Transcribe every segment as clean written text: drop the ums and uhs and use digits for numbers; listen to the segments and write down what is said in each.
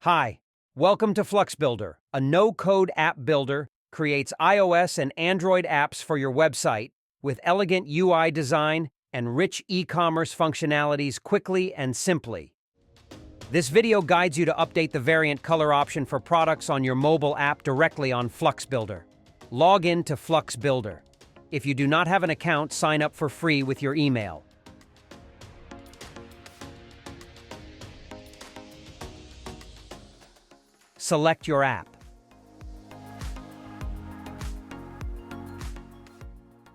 Hi, welcome to FluxBuilder, a no-code app builder creates iOS and Android apps for your website with elegant UI design and rich e-commerce functionalities quickly and simply. This video guides you to update the variant color option for products on your mobile app directly on FluxBuilder. Log in to FluxBuilder. If you do not have an account, sign up for free with your email. Select your app.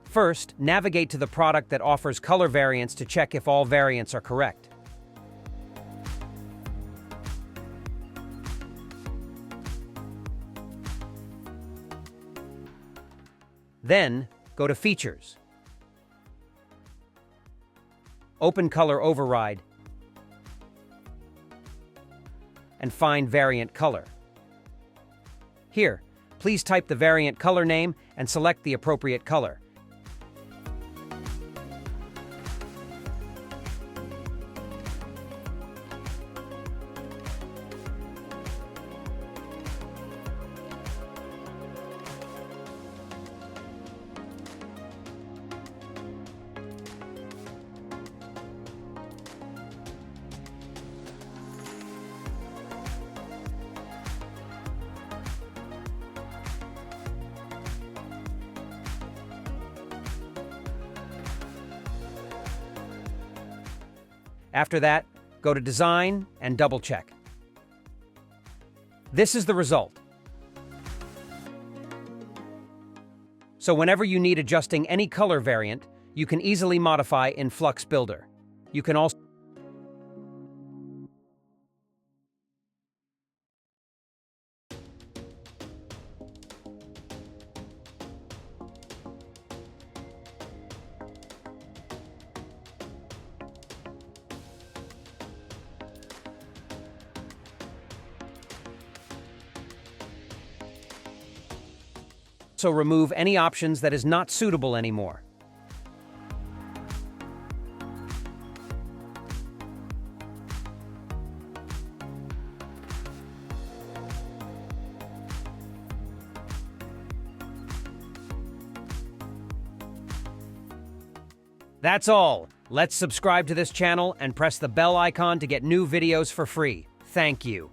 First, navigate to the product that offers color variants to check if all variants are correct. Then, go to Features. Open Color Override and find Variant Color. Here, please type the variant color name and select the appropriate color. After that, go to Design and double-check. This is the result. So whenever you need adjusting any color variant, you can easily modify in FluxBuilder. You can also remove any options that is not suitable anymore. That's all. Let's subscribe to this channel and press the bell icon to get new videos for free. Thank you.